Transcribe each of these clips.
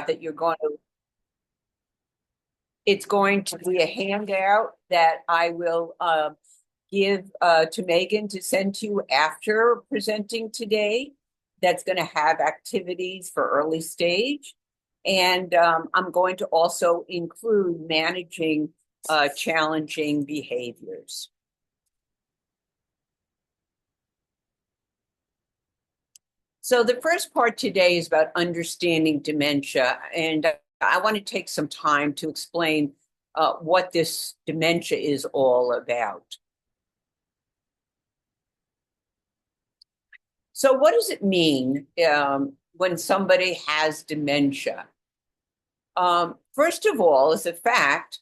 handout that it's going to be a handout that I will give to Megan to send to you after presenting today. That's going to have activities for early stage. And I'm going to also include managing challenging behaviors. So the first part today is about understanding dementia, and I want to take some time to explain what this dementia is all about. So what does it mean when somebody has dementia? First of all, is the fact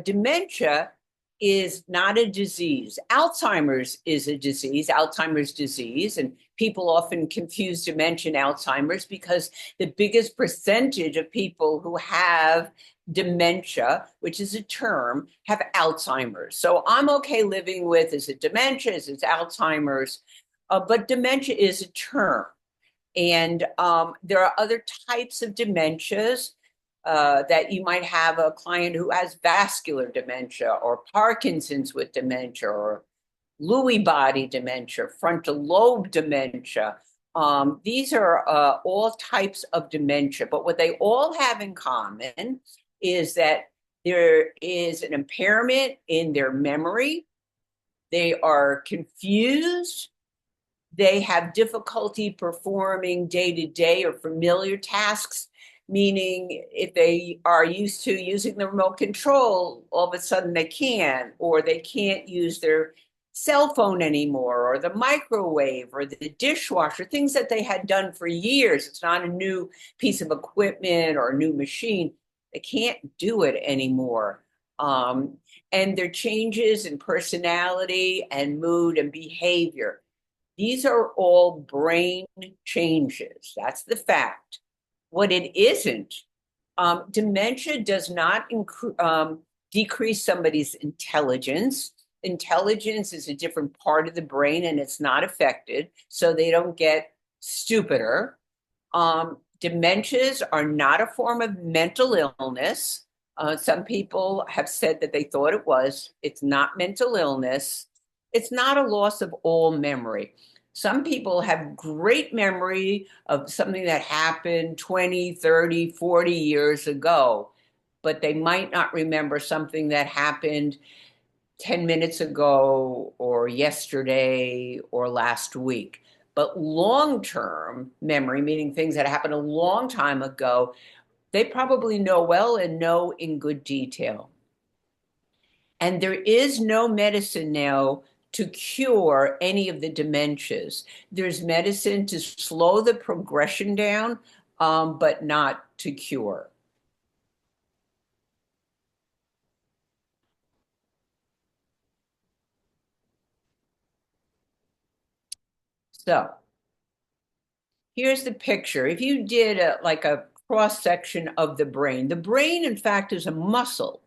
dementia is not a disease. Alzheimer's is a disease, Alzheimer's disease, and people often confuse dementia and Alzheimer's because the biggest percentage of people who have dementia, which is a term, have Alzheimer's. So I'm okay living with, is it dementia, is it Alzheimer's? But dementia is a term. And there are other types of dementias that you might have a client who has vascular dementia or Parkinson's with dementia or Lewy body dementia, frontal lobe dementia. These are all types of dementia, but what they all have in common is that there is an impairment in their memory. They are confused. They have difficulty performing day-to-day or familiar tasks, meaning if they are used to using the remote control, all of a sudden they can't, or they can't use their cell phone anymore, or the microwave, or the dishwasher, things that they had done for years. It's not a new piece of equipment or a new machine. They can't do it anymore. And their changes in personality and mood and behavior. These are all brain changes. That's the fact. What it isn't, dementia does not decrease somebody's intelligence. Intelligence is a different part of the brain and it's not affected, so they don't get stupider. Dementias are not a form of mental illness. Some people have said that they thought it was. It's not mental illness. It's not a loss of all memory. Some people have great memory of something that happened 20, 30, 40 years ago, but they might not remember something that happened 10 minutes ago or yesterday or last week. But long-term memory, meaning things that happened a long time ago, they probably know well and know in good detail. And there is no medicine now to cure any of the dementias. There's medicine to slow the progression down, but not to cure. So here's the picture. If you did like a cross section of the brain, in fact, is a muscle.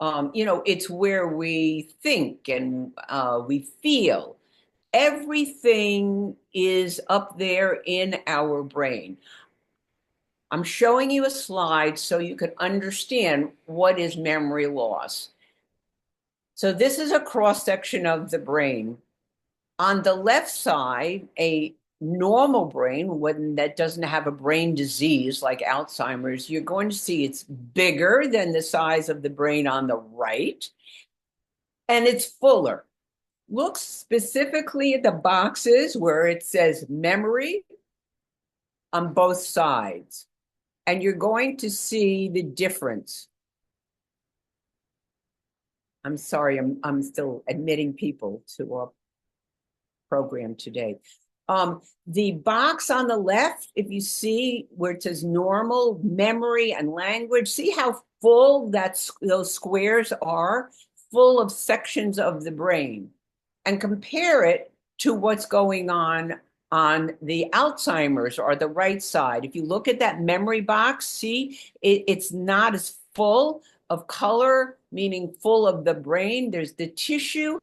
It's where we think and we feel. Everything is up there in our brain. I'm showing you a slide so you can understand what is memory loss. So this is a cross section of the brain. On the left side, a normal brain, one that doesn't have a brain disease like Alzheimer's, you're going to see it's bigger than the size of the brain on the right, and it's fuller. Look specifically at the boxes where it says memory on both sides, and you're going to see the difference. I'm sorry, I'm still admitting people to our program today. The box on the left, if you see where it says normal, memory, and language, see how full those squares are, full of sections of the brain, and compare it to what's going on the Alzheimer's or the right side. If you look at that memory box, see, it's not as full of color, meaning full of the brain. There's the tissue.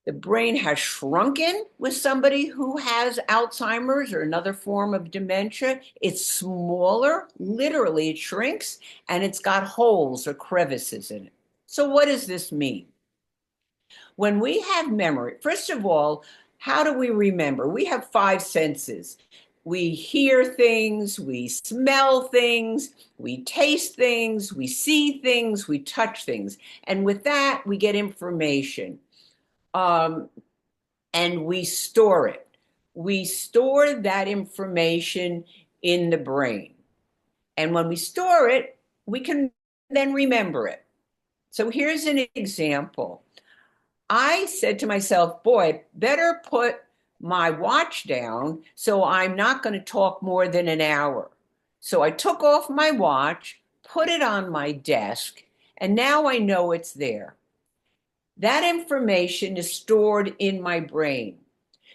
The brain has shrunken with somebody who has Alzheimer's or another form of dementia. It's smaller, literally, it shrinks, and it's got holes or crevices in it. So, what does this mean? When we have memory, first of all, how do we remember? We have five senses. We hear things, we smell things, we taste things, we see things, we touch things. And with that, we get information. Um, and we store it. We store that information in the brain. And when we store it, we can then remember it. So here's an example. I said to myself, boy, better put my watch down so I'm not going to talk more than an hour. So I took off my watch, put it on my desk, and now I know it's there. That information is stored in my brain.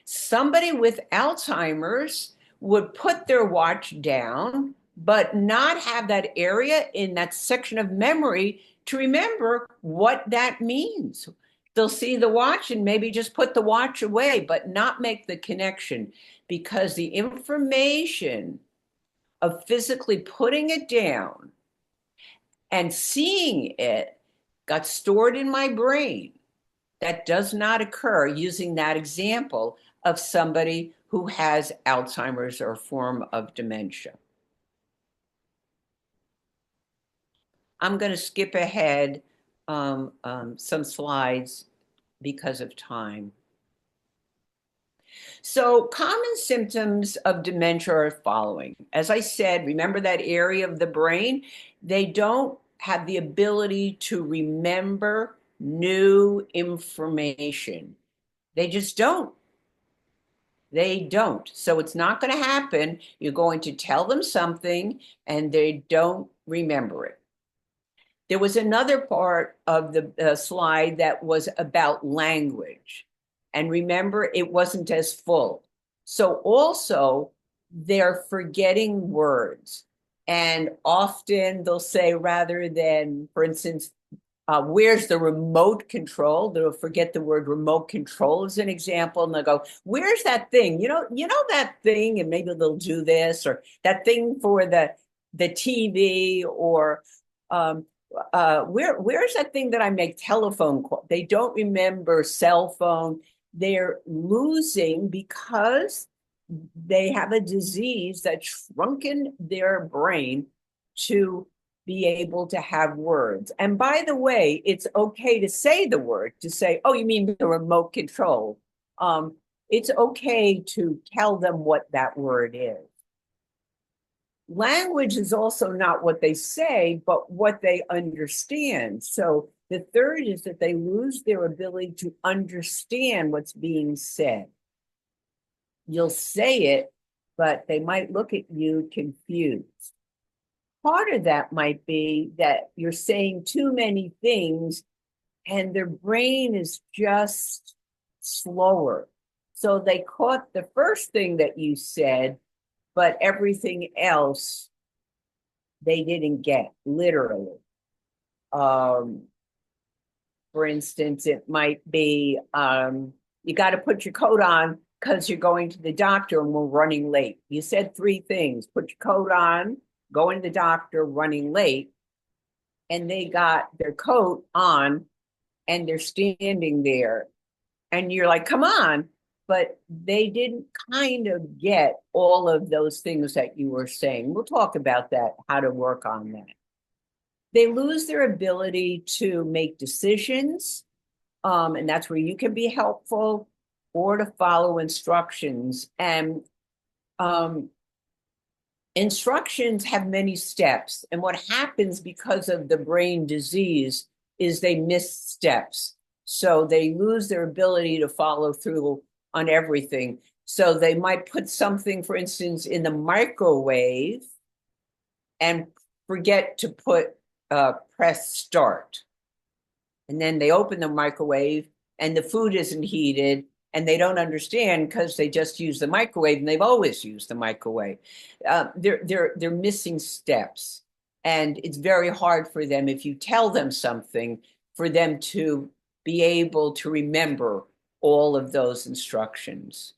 Somebody with Alzheimer's would put their watch down, but not have that area in that section of memory to remember what that means. They'll see the watch and maybe just put the watch away, but not make the connection because the information of physically putting it down and seeing it got stored in my brain. That does not occur using that example of somebody who has Alzheimer's or a form of dementia. I'm going to skip ahead some slides because of time. So common symptoms of dementia are following. As I said, remember that area of the brain? They don't have the ability to remember new information. They just don't. They don't. So it's not going to happen. You're going to tell them something and they don't remember it. There was another part of the slide that was about language. And remember, it wasn't as full. So also, they're forgetting words. And often they'll say, rather than, for instance, where's the remote control? They'll forget the word remote control as an example, and they'll go, "Where's that thing? You know that thing?" And maybe they'll do this or that thing for the TV or where's that thing that I make telephone call? They don't remember cell phone. They're losing because they have a disease that shrunken their brain to be able to have words. And by the way, it's okay to say the word, to say, "Oh, you mean the remote control?" It's okay to tell them what that word is. Language is also not what they say, but what they understand. So the third is that they lose their ability to understand what's being said. You'll say it, but they might look at you confused. Part of that might be that you're saying too many things and their brain is just slower. So they caught the first thing that you said, but everything else they didn't get, literally. For instance, it might be you got to put your coat on because you're going to the doctor and we're running late. You said three things: put your coat on, going to the doctor, running late. And they got their coat on and they're standing there. And you're like, come on. But they didn't kind of get all of those things that you were saying. We'll talk about that, how to work on that. They lose their ability to make decisions, and that's where you can be helpful, or to follow instructions. And instructions have many steps. And what happens because of the brain disease is they miss steps. So they lose their ability to follow through on everything. So they might put something, for instance, in the microwave and forget to press start. And then they open the microwave and the food isn't heated and they don't understand because they just use the microwave and they've always used the microwave. They're missing steps. And it's very hard for them, if you tell them something, for them to be able to remember all of those instructions.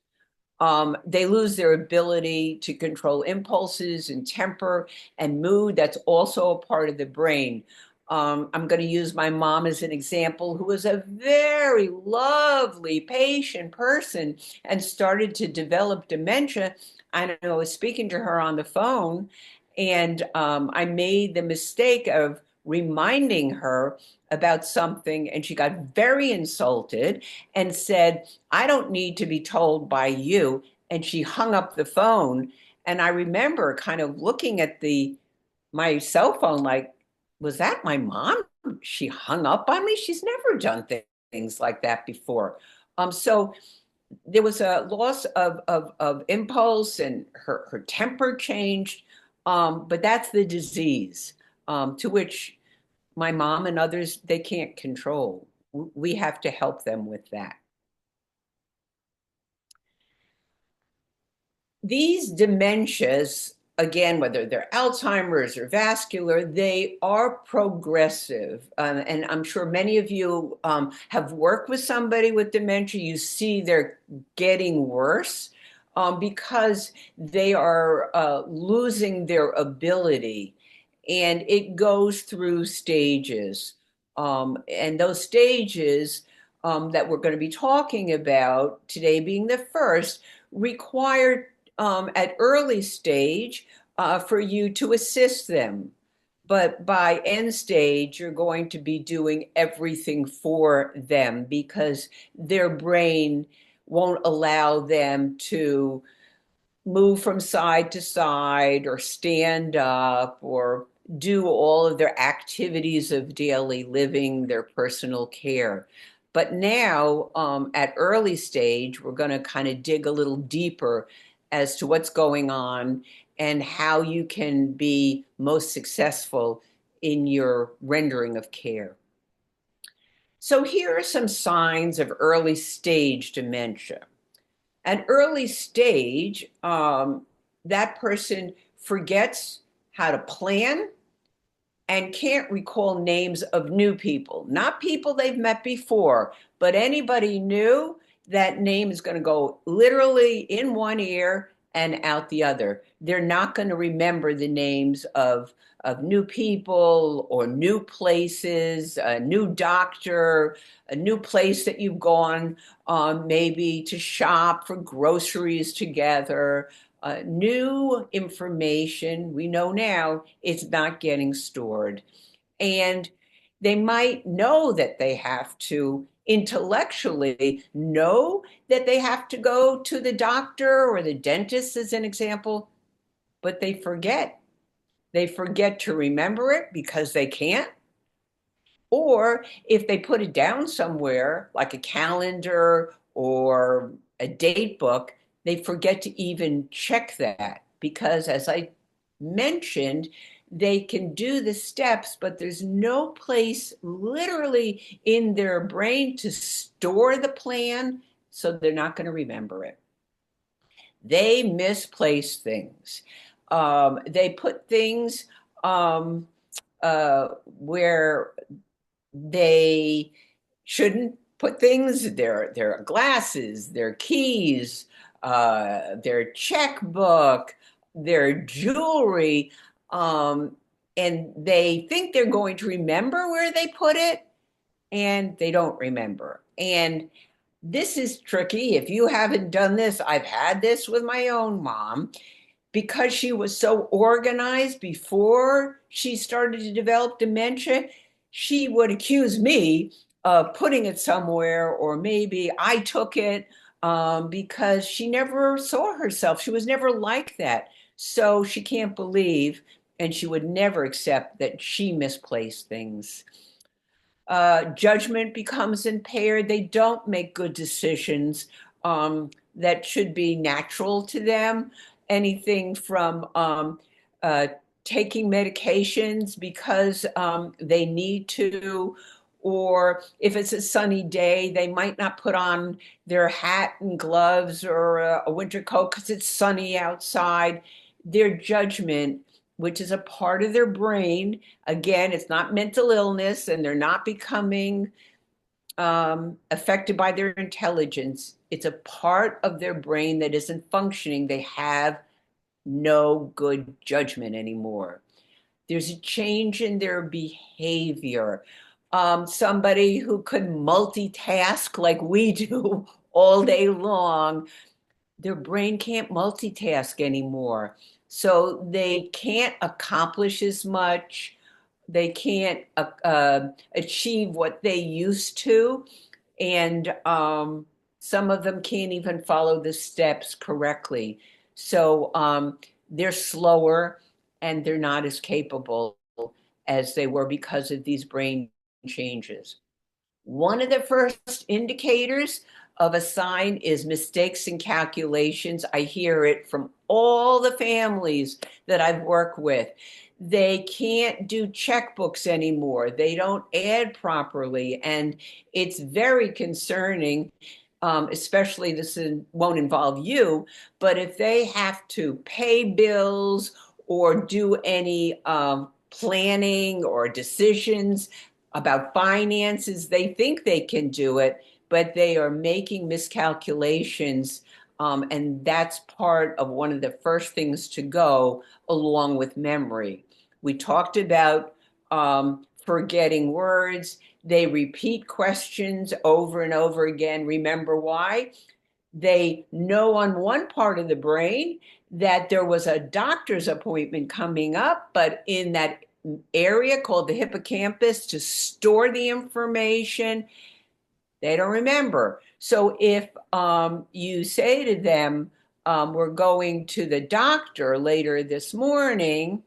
They lose their ability to control impulses and temper and mood. That's also a part of the brain. I'm going to use my mom as an example, who was a very lovely, patient person and started to develop dementia. I know I was speaking to her on the phone, and I made the mistake of reminding her about something, and she got very insulted and said, I don't need to be told by you. And she hung up the phone. And I remember kind of looking at the my cell phone like, was that my mom? She hung up on me. She's never done things like that before. So there was a loss of impulse, and her temper changed. But that's the disease, to which my mom and others, they can't control. We have to help them with that. These dementias, again, whether they're Alzheimer's or vascular, they are progressive. And I'm sure many of you have worked with somebody with dementia. You see they're getting worse because they are losing their ability. And it goes through stages. And those stages that we're going to be talking about today, being the first, require at early stage for you to assist them. But by end stage, you're going to be doing everything for them because their brain won't allow them to move from side to side or stand up or do all of their activities of daily living, their personal care. But now, at early stage, we're going to kind of dig a little deeper as to what's going on and how you can be most successful in your rendering of care. So here are some signs of early stage dementia. At early stage, that person forgets how to plan and can't recall names of new people, not people they've met before, but anybody new. That name is going to go literally in one ear and out the other. They're not going to remember the names of new people or new places, a new doctor, a new place that you've gone, maybe to shop for groceries together. New information, we know now, it's not getting stored. And they might know that they have to intellectually know that they have to go to the doctor or the dentist, as an example, but they forget. They forget to remember it because they can't. Or if they put it down somewhere, like a calendar or a date book, they forget to even check that because, as I mentioned, they can do the steps, but there's no place literally in their brain to store the plan, so they're not going to remember it. They misplace things. They put things where they shouldn't put things, their glasses, their keys, their checkbook, their jewelry, and they think they're going to remember where they put it, and they don't remember. And this is tricky. If you haven't done this, I've had this with my own mom because she was so organized before she started to develop dementia. She would accuse me of putting it somewhere, or maybe I took it, because she never saw herself. She was never like that. So she can't believe, and she would never accept that she misplaced things. Judgment becomes impaired. They don't make good decisions that should be natural to them. Anything from uh, taking medications because they need to, or if it's a sunny day, they might not put on their hat and gloves or a winter coat because it's sunny outside. Their judgment, which is a part of their brain, again, it's not mental illness, and they're not becoming affected by their intelligence. It's a part of their brain that isn't functioning. They have no good judgment anymore. There's a change in their behavior. Somebody who could multitask like we do all day long, their brain can't multitask anymore. So they can't accomplish as much. They can't achieve what they used to. And some of them can't even follow the steps correctly. So they're slower and they're not as capable as they were because of these brain changes. One of the first indicators of a sign is mistakes in calculations. I hear it from all the families that I've worked with. They can't do checkbooks anymore. They don't add properly. And it's very concerning, especially won't involve you, but if they have to pay bills or do any planning or decisions about finances. They think they can do it, but they are making miscalculations. And that's part of one of the first things to go along with memory. We talked about forgetting words. They repeat questions over and over again. Remember why? They know on one part of the brain that there was a doctor's appointment coming up, but in that area called the hippocampus to store the information, they don't remember. So if you say to them, we're going to the doctor later this morning,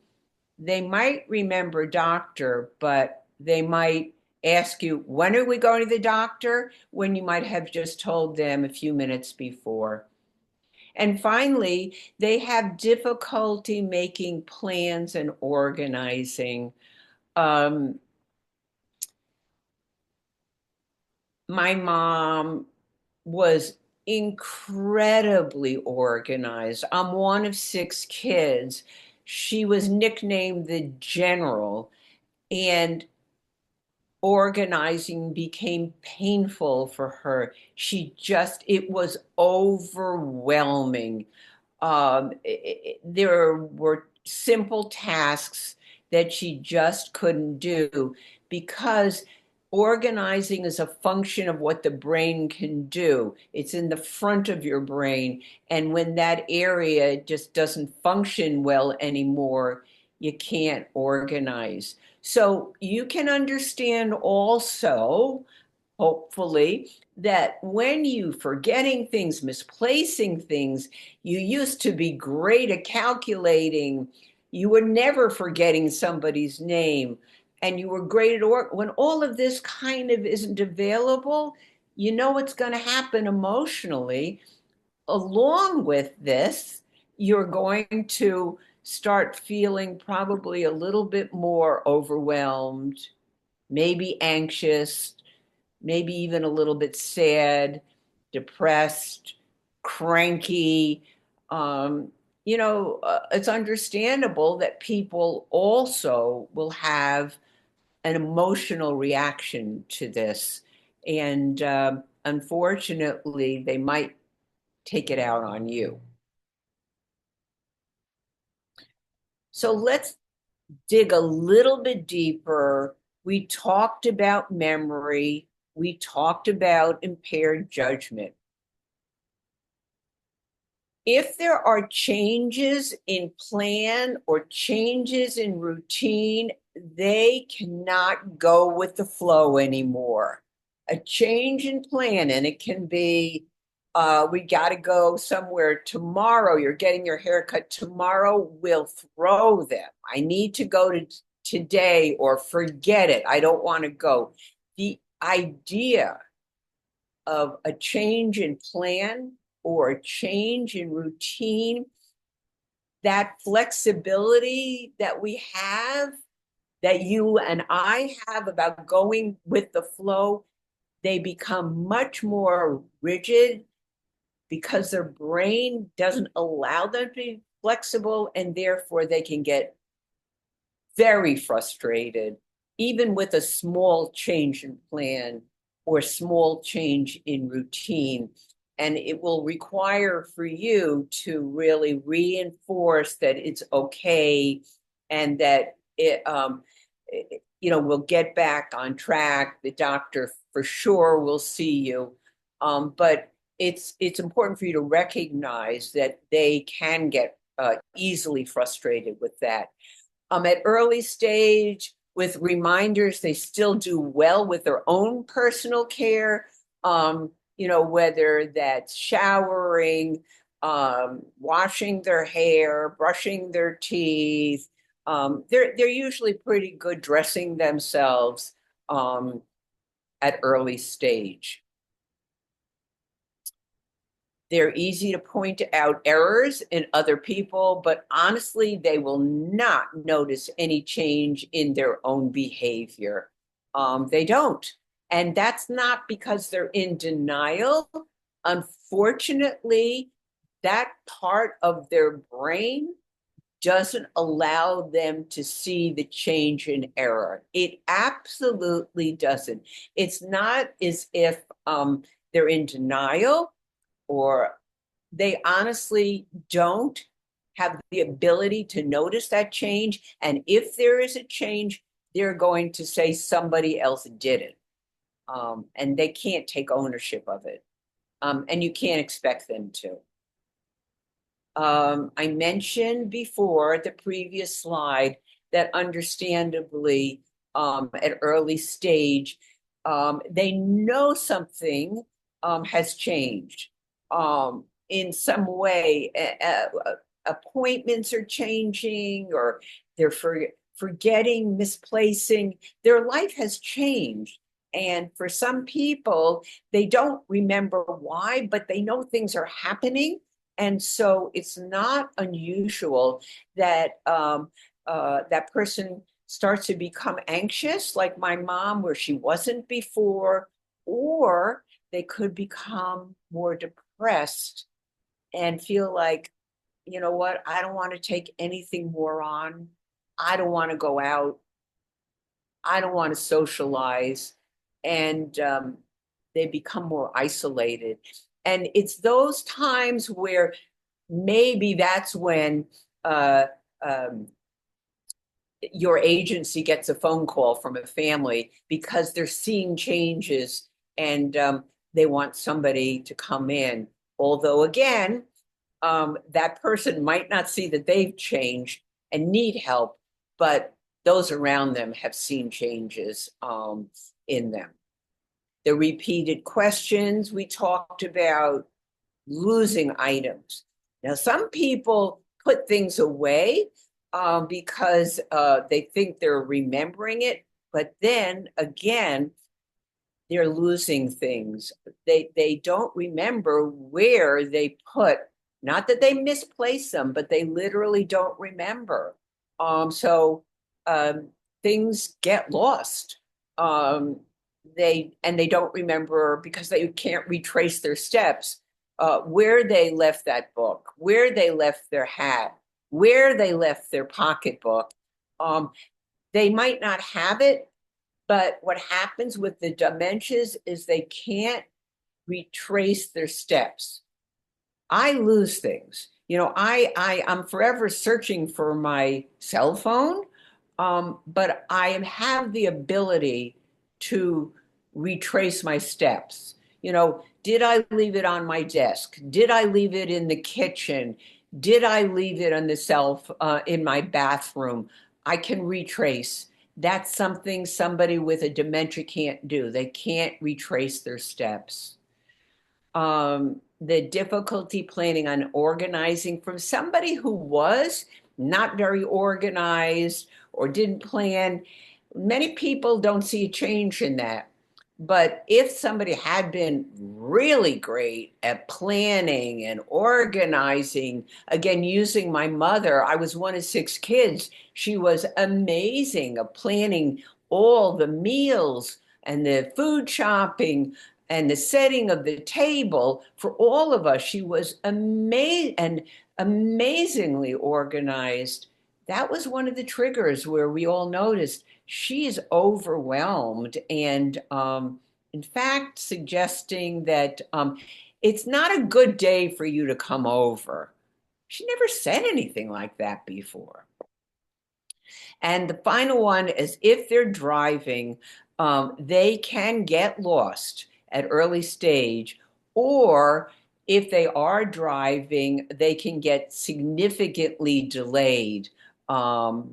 they might remember doctor, but they might ask you, when are we going to the doctor? When you might have just told them a few minutes before. And finally, they have difficulty making plans and organizing. Um, my mom was incredibly organized. I'm one of six kids. She was nicknamed the General, and organizing became painful for her. It was overwhelming. There were simple tasks that she just couldn't do because organizing is a function of what the brain can do. It's in the front of your brain. And when that area just doesn't function well anymore, you can't organize. So you can understand also, hopefully, that when you forgetting things, misplacing things, you used to be great at calculating. You were never forgetting somebody's name, and you were great at work. When all of this kind of isn't available, you know what's going to happen emotionally. Along with this, you're going to start feeling probably a little bit more overwhelmed, maybe anxious, maybe even a little bit sad, depressed, cranky. Um, it's understandable that people also will have an emotional reaction to this. And unfortunately, they might take it out on you. So let's dig a little bit deeper. We talked about memory, we talked about impaired judgment. If there are changes in plan or changes in routine, they cannot go with the flow anymore. A change in plan, and it can be we got to go somewhere tomorrow. You're getting your haircut tomorrow. We'll throw them. I need to go to today or forget it. I don't want to go. The idea of a change in plan or a change in routine, that flexibility that we have, that you and I have about going with the flow, they become much more rigid because their brain doesn't allow them to be flexible, and therefore they can get very frustrated, even with a small change in plan or small change in routine. And it will require for you to really reinforce that it's okay and that we'll get back on track. The doctor for sure will see you. But it's important for you to recognize that they can get easily frustrated with that. At early stage, with reminders, they still do well with their own personal care. Whether that's showering, washing their hair, brushing their teeth. They're usually pretty good dressing themselves um, at early stage. They're easy to point out errors in other people, but honestly, they will not notice any change in their own behavior. They don't. And that's not because they're in denial. Unfortunately, that part of their brain doesn't allow them to see the change in error. It absolutely doesn't. It's not as if they're in denial or they honestly don't have the ability to notice that change. And if there is a change, they're going to say somebody else did it. And they can't take ownership of it. And you can't expect them to. I mentioned before the previous slide that understandably at early stage, they know something has changed in some way. Appointments are changing or they're forgetting, misplacing. Their life has changed. And for some people, they don't remember why, but they know things are happening. And so it's not unusual that that person starts to become anxious, like my mom, where she wasn't before, or they could become more depressed and feel like, you know what, I don't want to take anything more on. I don't want to go out. I don't want to socialize. And they become more isolated. And it's those times where maybe that's when uh, um, your agency gets a phone call from a family because they're seeing changes and they want somebody to come in. Although, again, that person might not see that they've changed and need help, but those around them have seen changes in them. The repeated questions we talked about, losing items. Now, some people put things away because they think they're remembering it, but then again, they're losing things. They don't remember where they put, not that they misplace them, but they literally don't remember. So things get lost. They don't remember because they can't retrace their steps, where they left that book, where they left their hat, where they left their pocketbook. They might not have it, but what happens with the dementias is they can't retrace their steps. I lose things. I'm forever searching for my cell phone, but have the ability to retrace my steps. Did I leave it on my desk? Did I leave it in the kitchen? Did I leave it on the shelf in my bathroom? I can retrace. That's something somebody with a dementia can't do. They can't retrace their steps. The difficulty planning on organizing from somebody who was not very organized or didn't plan. Many people don't see a change in that. But if somebody had been really great at planning and organizing, again, using my mother, I was one of six kids. She was amazing at planning all the meals and the food shopping and the setting of the table for all of us. She was amazingly organized. That was one of the triggers where we all noticed she is overwhelmed and in fact, suggesting that it's not a good day for you to come over. She never said anything like that before. And the final one is if they're driving, they can get lost at early stage, or if they are driving, they can get significantly delayed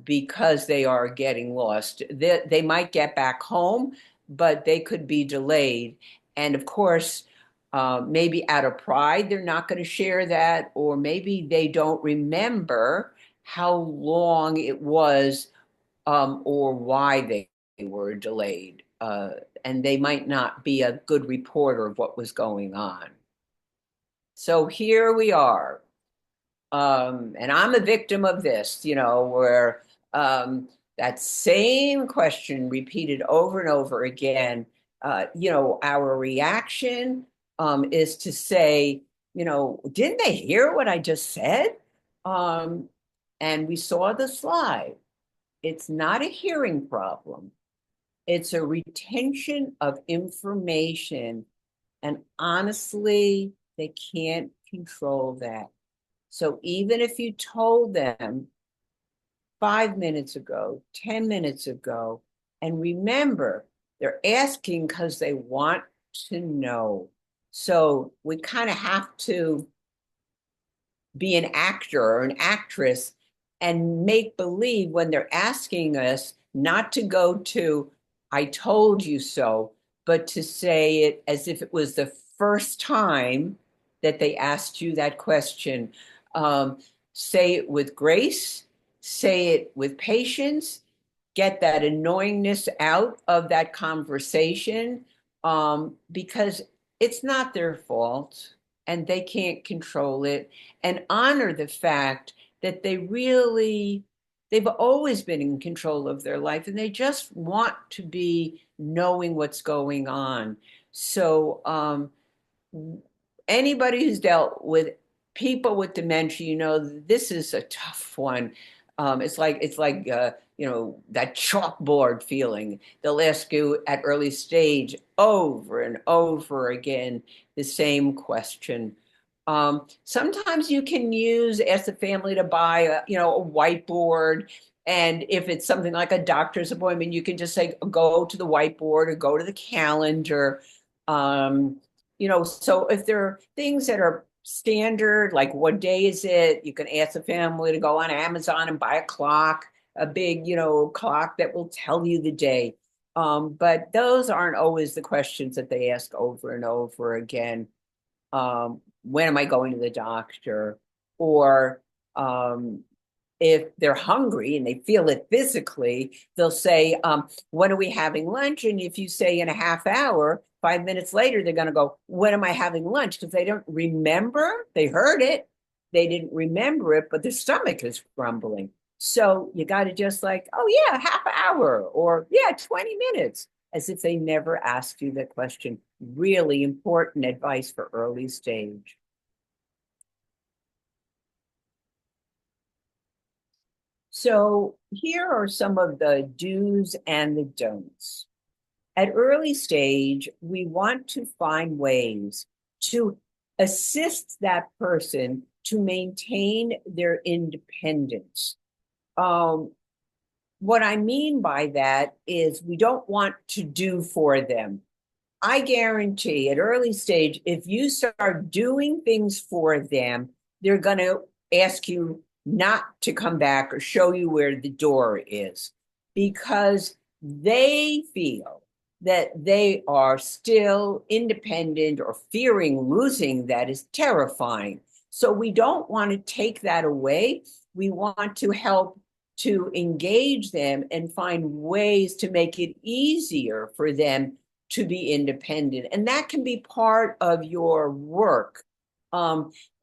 because they are getting lost. They might get back home, but they could be delayed. And of course, maybe out of pride, they're not going to share that, or maybe they don't remember how long it was or why they were delayed. And they might not be a good reporter of what was going on. So here we are. And I'm a victim of this, where that same question repeated over and over again. Our reaction is to say, didn't they hear what I just said? Um, and we saw the slide. It's not a hearing problem. It's a retention of information. And honestly, they can't control that. So even if you told them 5 minutes ago, 10 minutes ago, and remember, they're asking because they want to know. So we kind of have to be an actor or an actress and make believe when they're asking us not to go to, I told you so, but to say it as if it was the first time that they asked you that question. Um, say it with grace, say it with patience, get that annoyingness out of that conversation because it's not their fault and they can't control it, and honor the fact that they've always been in control of their life and they just want to be knowing what's going on. So anybody who's dealt with people with dementia, this is a tough one. It's like that chalkboard feeling. They'll ask you at early stage over and over again the same question. Sometimes you can ask the family to buy a whiteboard. And if it's something like a doctor's appointment, you can just say, go to the whiteboard or go to the calendar. Um, so if there are things that are standard, like what day is it, you can ask the family to go on Amazon and buy a clock, a big, clock that will tell you the day. But those aren't always the questions that they ask over and over again. When am I going to the doctor? Or if they're hungry and they feel it physically, they'll say, when are we having lunch? And if you say in a half hour, 5 minutes later, they're going to go, when am I having lunch? Because they don't remember. They heard it. They didn't remember it, but their stomach is grumbling. So you got to just like, oh, yeah, half hour or yeah, 20 minutes, as if they never asked you that question. Really important advice for early stage. So here are some of the do's and the don'ts. At early stage, we want to find ways to assist that person to maintain their independence. Um, what I mean by that is we don't want to do for them. I guarantee at early stage, if you start doing things for them, they're going to ask you not to come back or show you where the door is because they feel that they are still independent or fearing losing that is terrifying. So we don't want to take that away. We want to help to engage them and find ways to make it easier for them to be independent. And that can be part of your work,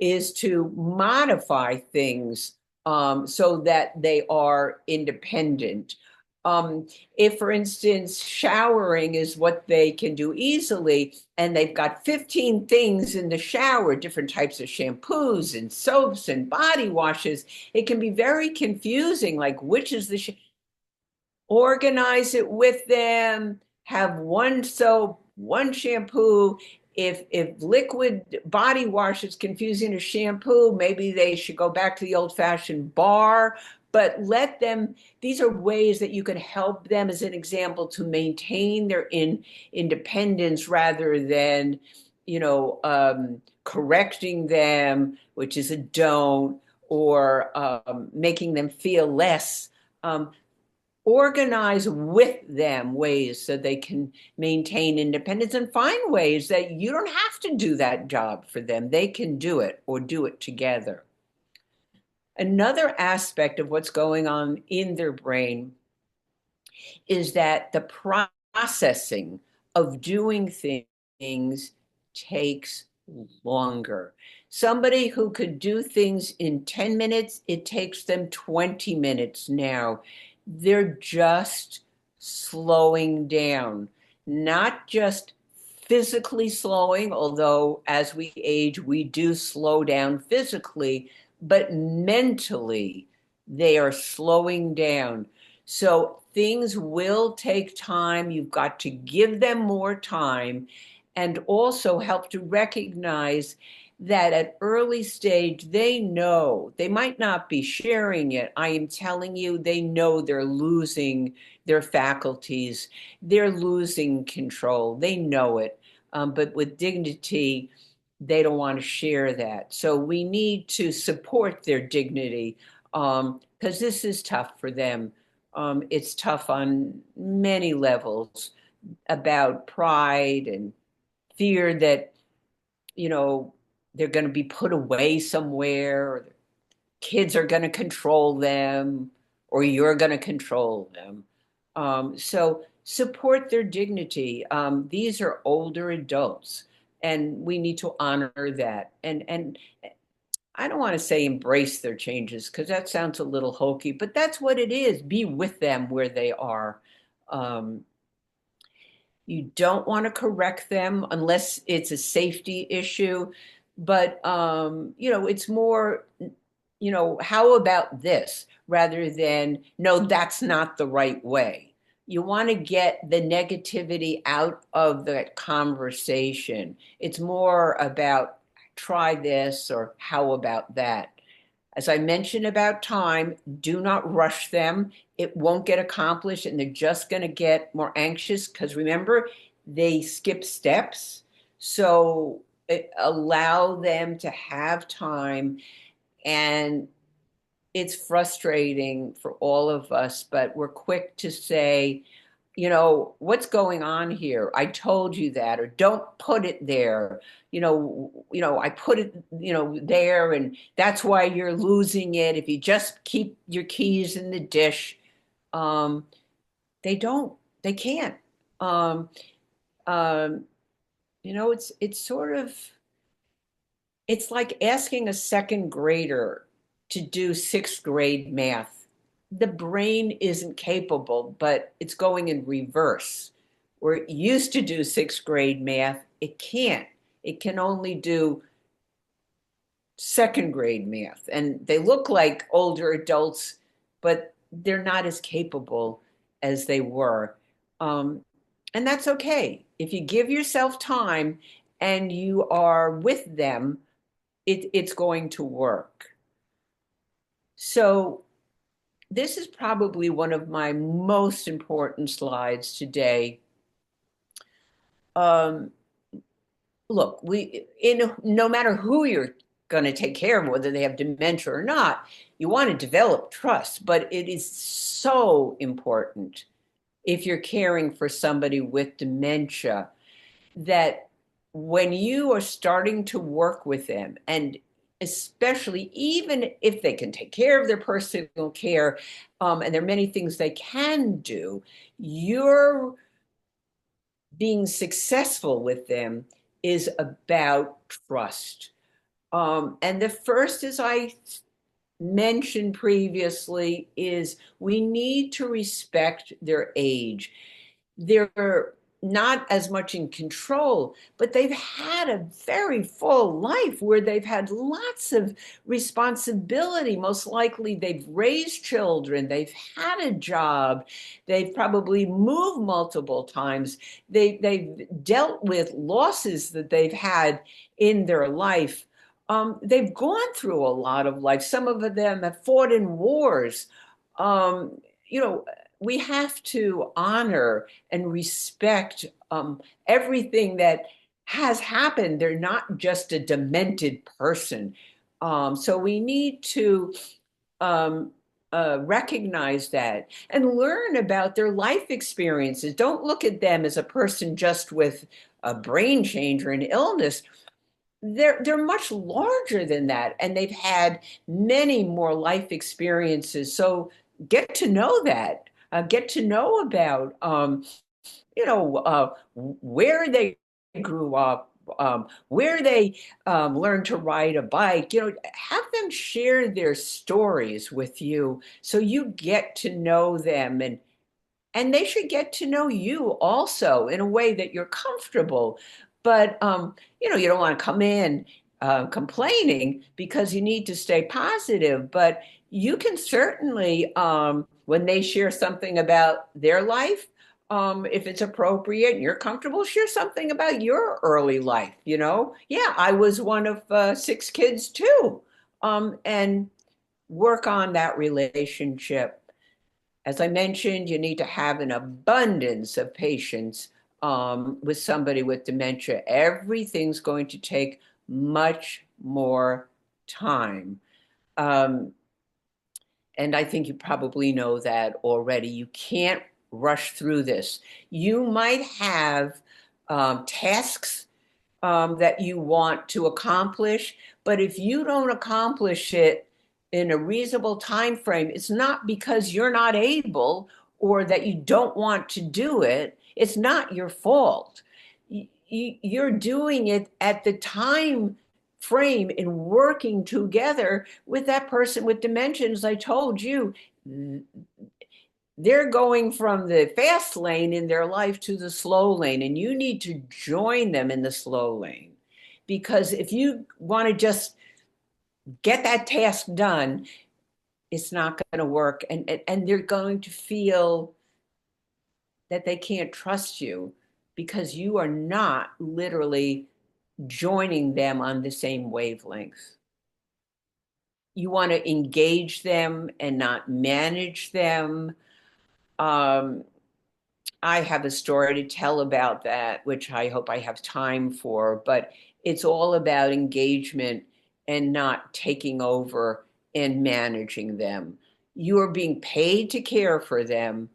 is to modify things so that they are independent. If, for instance, showering is what they can do easily, and they've got 15 things in the shower, different types of shampoos and soaps and body washes, it can be very confusing, like which is the organize it with them, have one soap, one shampoo. If liquid body wash is confusing to shampoo, maybe they should go back to the old-fashioned bar. But let them, these are ways that you can help them as an example to maintain their independence rather than, correcting them, which is a don't, or making them feel less. Organize with them ways so they can maintain independence and find ways that you don't have to do that job for them. They can do it or do it together. Another aspect of what's going on in their brain is that the processing of doing things takes longer. Somebody who could do things in 10 minutes, it takes them 20 minutes now. They're just slowing down, not just physically slowing, although as we age, we do slow down physically, but mentally, they are slowing down. So things will take time. You've got to give them more time and also help to recognize that at early stage, they know they might not be sharing it. I am telling you, they know they're losing their faculties. They're losing control. They know it. But with dignity, they don't want to share that. So we need to support their dignity because this is tough for them. It's tough on many levels about pride and fear that, you know, they're going to be put away somewhere, or kids are going to control them, or you're going to control them. So support their dignity. These are older adults, and we need to honor that. And I don't want to say embrace their changes because that sounds a little hokey, but that's what it is. Be with them where they are. Um, you don't want to correct them unless it's a safety issue. But, it's more, how about this rather than, no, that's not the right way. You want to get the negativity out of that conversation. It's more about try this or how about that. As I mentioned about time, do not rush them. It won't get accomplished and they're just going to get more anxious because remember, they skip steps. So allow them to have time. And it's frustrating for all of us, but we're quick to say, what's going on here? I told you that, or don't put it there. I put it, there, and that's why you're losing it. If you just keep your keys in the dish, um, they don't, they can't. Um, um, it's sort of, it's like asking a second grader to do sixth grade math. The brain isn't capable, but it's going in reverse. Where it used to do sixth grade math, it can't. It can only do second grade math. And they look like older adults, but they're not as capable as they were. Um, and that's okay. If you give yourself time and you are with them, it's going to work. So this is probably one of my most important slides today. Um, Look, no matter who you're going to take care of, whether they have dementia or not, you want to develop trust, but it is so important if you're caring for somebody with dementia that when you are starting to work with them, and especially even if they can take care of their personal care, and there are many things they can do, you're being successful with them is about trust. And the first, as I mentioned previously, is we need to respect their age. There not as much in control, but they've had a very full life where they've had lots of responsibility. Most likely, they've raised children, they've had a job, they've probably moved multiple times, they've dealt with losses that they've had in their life. They've gone through a lot of life. Some of them have fought in wars. Um, you know, we have to honor and respect everything that has happened. They're not just a demented person. So we need to um, recognize that and learn about their life experiences. Don't look at them as a person just with a brain change or an illness. They're much larger than that, and they've had many more life experiences. So get to know that. Get to know about where they grew up, where they learned to ride a bike. Have them share their stories with you so you get to know them, and they should get to know you also in a way that you're comfortable. But you don't want to come in complaining, because you need to stay positive. But you can certainly, when they share something about their life, if it's appropriate and you're comfortable, share something about your early life. Yeah, I was one of six kids too, and work on that relationship. As I mentioned, you need to have an abundance of patience with somebody with dementia. Everything's going to take much more time. Um, and I think you probably know that already. You can't rush through this. You might have tasks that you want to accomplish, but if you don't accomplish it in a reasonable time frame, it's not because you're not able or that you don't want to do it. It's not your fault. You're doing it at the time frame in working together with that person with dementia. As I told you, they're going from the fast lane in their life to the slow lane, and you need to join them in the slow lane. Because if you want to just get that task done, it's not going to work. And they're going to feel that they can't trust you because you are not literally joining them on the same wavelength. You want to engage them and not manage them. Um, I have a story to tell about that, which I hope I have time for, but it's all about engagement and not taking over and managing them. You are being paid to care for them,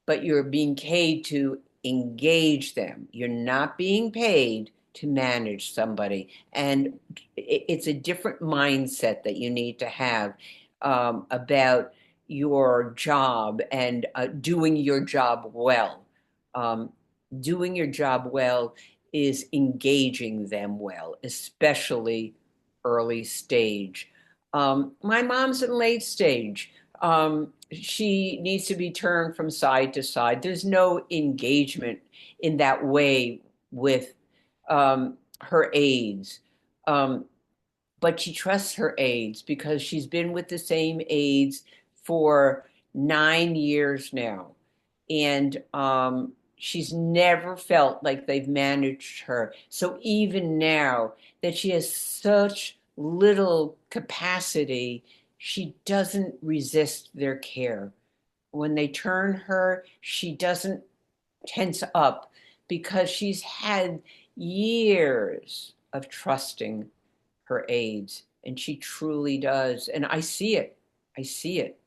but you're being paid to engage them. You're not being paid to manage somebody. And it's a different mindset that you need to have about your job and doing your job well. Um, Doing your job well is engaging them well, especially early stage. My mom's in late stage. She needs to be turned from side to side. There's no engagement in that way with her aides. Um, but she trusts her aides because she's been with the same aides for 9 years now. And she's never felt like they've managed her. So even now that she has such little capacity, she doesn't resist their care. When they turn her, she doesn't tense up because she's had years of trusting her aides, and she truly does. And I see it. I see it.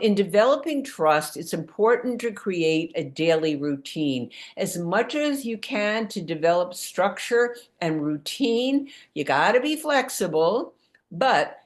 In developing trust, it's important to create a daily routine. As much as you can to develop structure and routine, you got to be flexible, but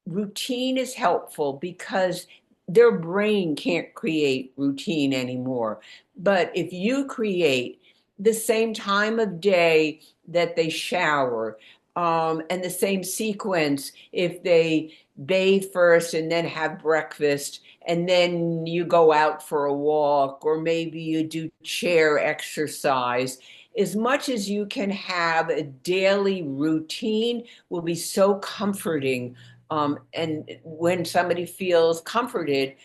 routine is helpful because their brain can't create routine anymore. But if you create the same time of day that they shower, and the same sequence if they bathe first and then have breakfast and then you go out for a walk, or maybe you do chair exercise. As much as you can have a daily routine will be so comforting. And when somebody feels comforted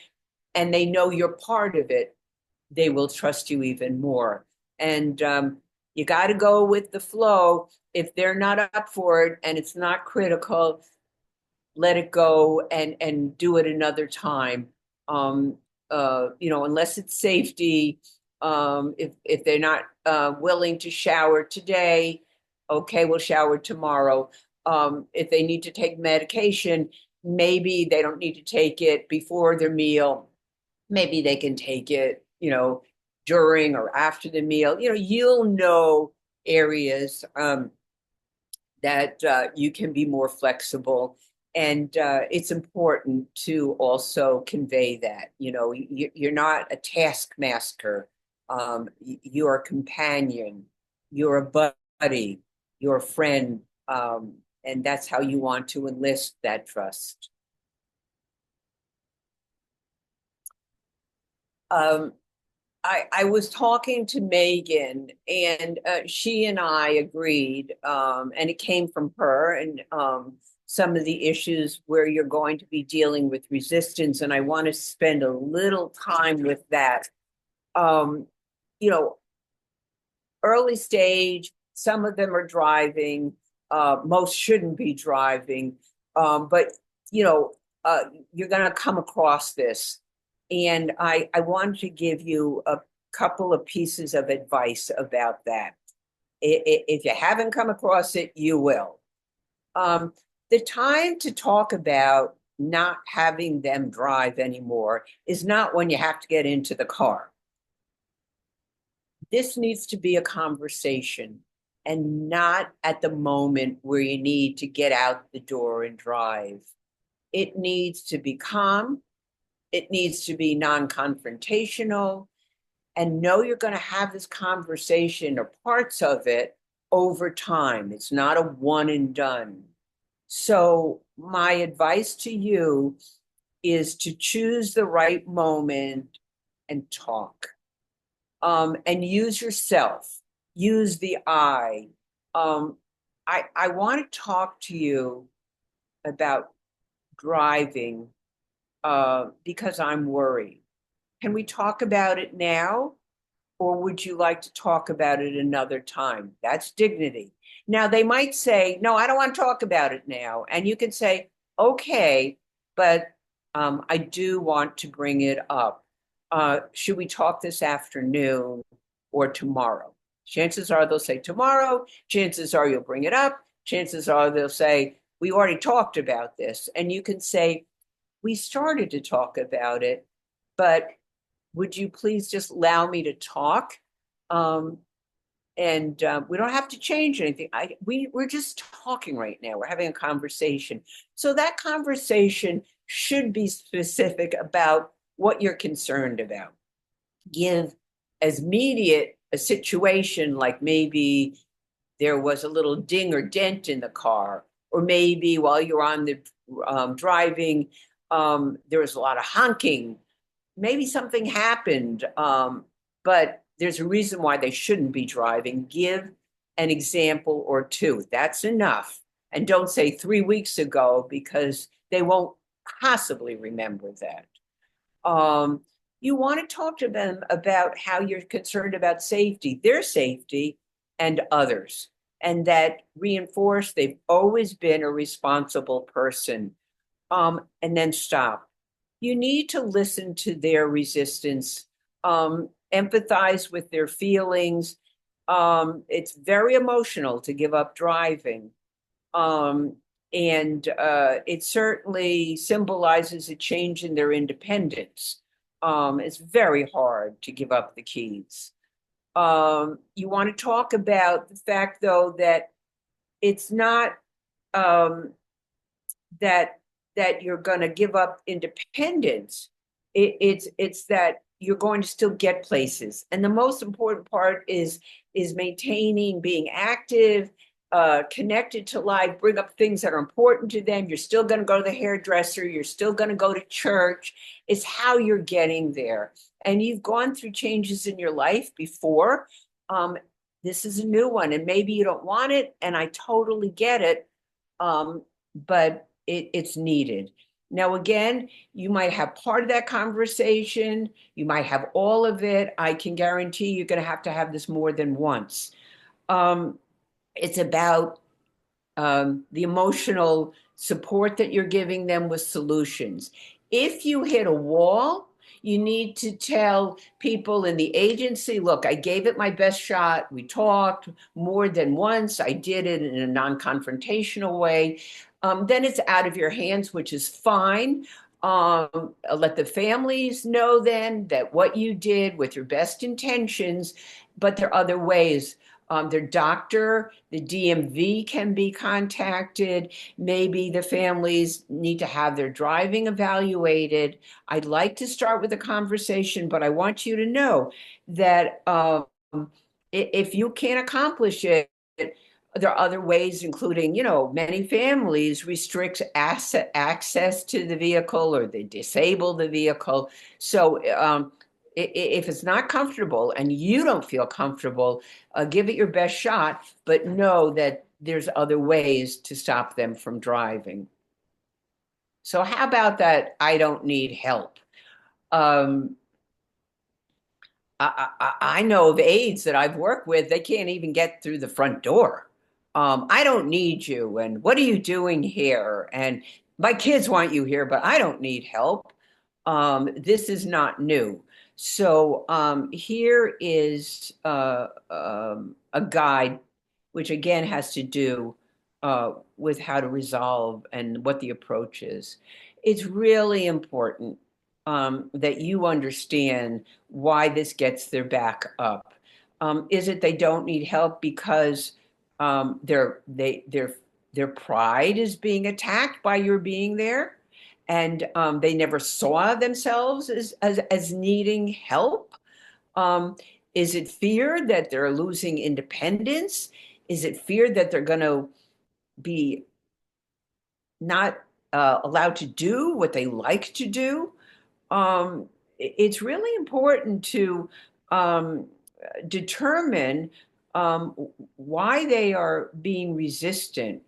and they know you're part of it, they will trust you even more. And you got to go with the flow. If they're not up for it and it's not critical, let it go and do it another time. Um, unless it's safety, if they're not willing to shower today, okay, we'll shower tomorrow. If they need to take medication, maybe they don't need to take it before their meal. Maybe they can take it, during or after the meal. You'll know areas that you can be more flexible. And it's important to also convey that, you're not a taskmaster. You're a companion, you're a buddy, you're a friend. And that's how you want to enlist that trust. Um, I was talking to Megan, and she and I agreed, and it came from her, and some of the issues where you're going to be dealing with resistance, and I want to spend a little time with that. Um, you know, Early stage, some of them are driving, most shouldn't be driving, but you know, you're going to come across this. And I wanted to give you a couple of pieces of advice about that. If you haven't come across it, you will. Um, the time to talk about not having them drive anymore is not when you have to get into the car. This needs to be a conversation and not at the moment where you need to get out the door and drive. It needs to be calm. It needs to be non-confrontational, and know you're going to have this conversation or parts of it over time. It's not a one and done. So my advice to you is to choose the right moment and talk. And use yourself, use the I. Um, I want to talk to you about driving because I'm worried. Can we talk about it now? Or would you like to talk about it another time? That's dignity. Now, they might say, no, I don't want to talk about it now. And you can say, okay, but I do want to bring it up. Should we talk this afternoon or tomorrow? Chances are they'll say tomorrow. Chances are you'll bring it up. Chances are they'll say, we already talked about this. And you can say, we started to talk about it, but would you please just allow me to talk? Um, and we don't have to change anything. We're just talking right now. We're having a conversation. So that conversation should be specific about what you're concerned about. Give as immediate a situation, like maybe there was a little ding or dent in the car, or maybe while you're on the driving, there was a lot of honking. Maybe something happened, but there's a reason why they shouldn't be driving. Give an example or two. That's enough. And don't say 3 weeks ago, because they won't possibly remember that. Um, you want to talk to them about how you're concerned about safety, their safety, and others, and that reinforce they've always been a responsible person. And then stop. You need to listen to their resistance, empathize with their feelings. It's very emotional to give up driving. Um, and it certainly symbolizes a change in their independence. It's very hard to give up the keys. You want to talk about the fact, though, that it's not that you're going to give up independence. It's that you're going to still get places, and the most important part is maintaining being active connected to life, bring up things that are important to them. You're still going to go to the hairdresser. You're still going to go to church. It's how you're getting there. And you've gone through changes in your life before. Um, this is a new one, and maybe you don't want it, and I totally get it. Um, but it's needed. Now, again, you might have part of that conversation, you might have all of it. I can guarantee you're going to have this more than once. Um, it's about the emotional support that you're giving them with solutions. If you hit a wall, you need to tell people in the agency, look, I gave it my best shot. We talked more than once. I did it in a non-confrontational way. Then it's out of your hands, which is fine. Let the families know then that what you did with your best intentions, but there are other ways. Their doctor, the DMV can be contacted. Maybe the families need to have their driving evaluated. I'd like to start with a conversation, but I want you to know that if you can't accomplish it, there are other ways, including, many families restrict access to the vehicle or they disable the vehicle. So if it's not comfortable and you don't feel comfortable, give it your best shot, but know that there's other ways to stop them from driving. So how about that? I don't need help. Um, I know of aides that I've worked with, they can't even get through the front door. I don't need you. And what are you doing here? And my kids want you here, but I don't need help. This is not new. So here is a guide, which again has to do with how to resolve and what the approach is. It's really important that you understand why this gets their back up. Is it they don't need help because their pride is being attacked by your being there, and they never saw themselves as needing help? Um, is it fear that they're losing independence? Is it fear that they're going to be not allowed to do what they like to do? It's really important to um, determine um, why they are being resistant,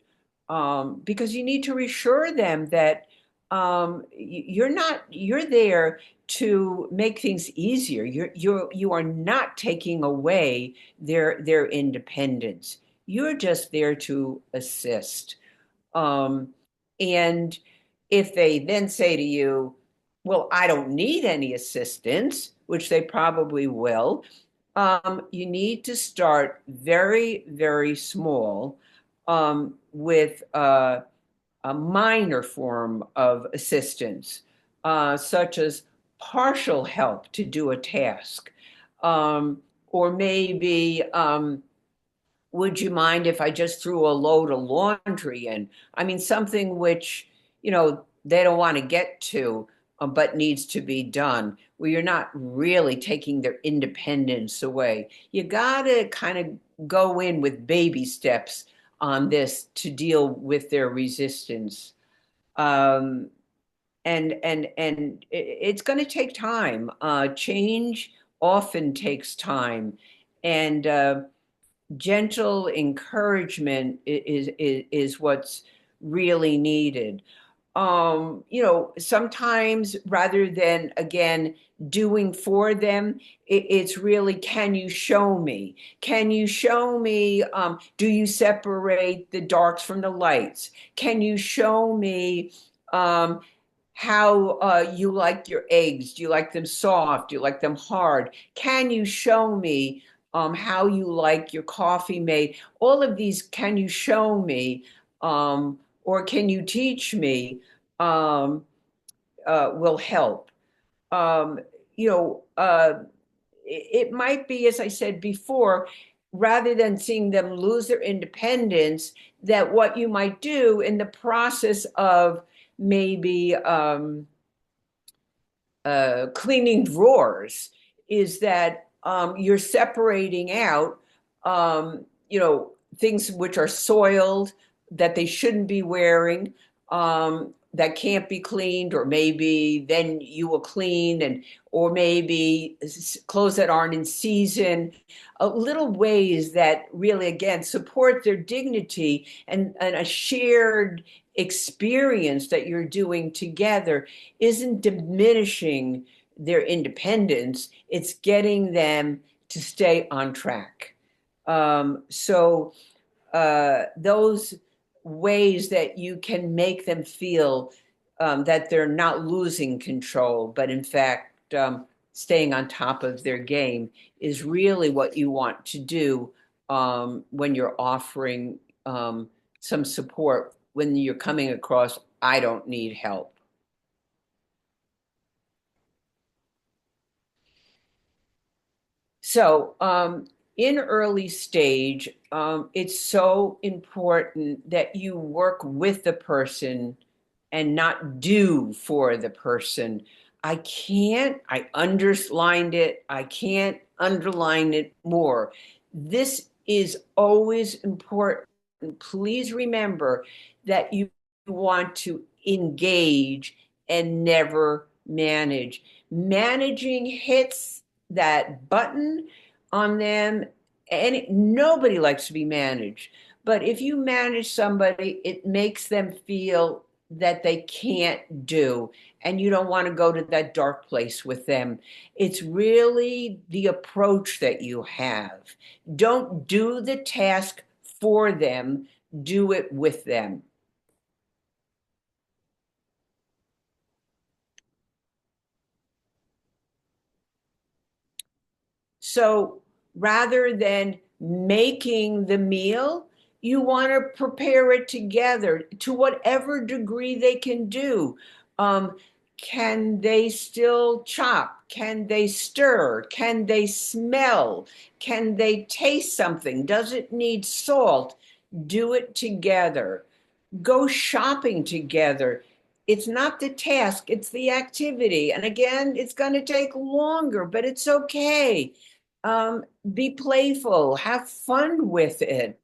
because you need to reassure them that you're there to make things easier. You are not taking away their independence. You're just there to assist. Um, and if they then say to you, well, I don't need any assistance, which they probably will, you need to start very, very small with a minor form of assistance, such as partial help to do a task, um, or maybe would you mind if I just threw a load of laundry in? I mean, something which, they don't want to get to, but needs to be done, where you're not really taking their independence away. You got to kind of go in with baby steps on this to deal with their resistance. Um, and it's going to take time. Change often takes time. And gentle encouragement is what's really needed. Sometimes rather than again doing for them, it's really, can you show me? Can you show me? Do you separate the darks from the lights? Can you show me um, how you like your eggs? Do you like them soft? Do you like them hard? Can you show me how you like your coffee made? All of these, can you show me? Or can you teach me? Um, will help. Um, you know, it might be, as I said before, rather than seeing them lose their independence, that what you might do in the process of maybe cleaning drawers is that you're separating out, things which are soiled that they shouldn't be wearing, that can't be cleaned, or maybe then you will clean, and or maybe clothes that aren't in season, little ways that really again support their dignity, and a shared experience that you're doing together isn't diminishing their independence, it's getting them to stay on track. So those ways that you can make them feel that they're not losing control, but in fact staying on top of their game is really what you want to do when you're offering some support when you're coming across, I don't need help. So, in early stage, it's so important that you work with the person and not do for the person. I underlined it, I can't underline it more. This is always important. Please remember that you want to engage and never manage. Managing hits that button on them, and nobody likes to be managed. But if you manage somebody, it makes them feel that they can't do, and you don't want to go to that dark place with them. It's really the approach that you have. Don't do the task for them, do it with them. So rather than making the meal, you want to prepare it together to whatever degree they can do. Um, can they still chop? Can they stir? Can they smell? Can they taste something? Does it need salt? Do it together. Go shopping together. It's not the task, it's the activity. And again, it's going to take longer, but it's okay. Be playful, have fun with it.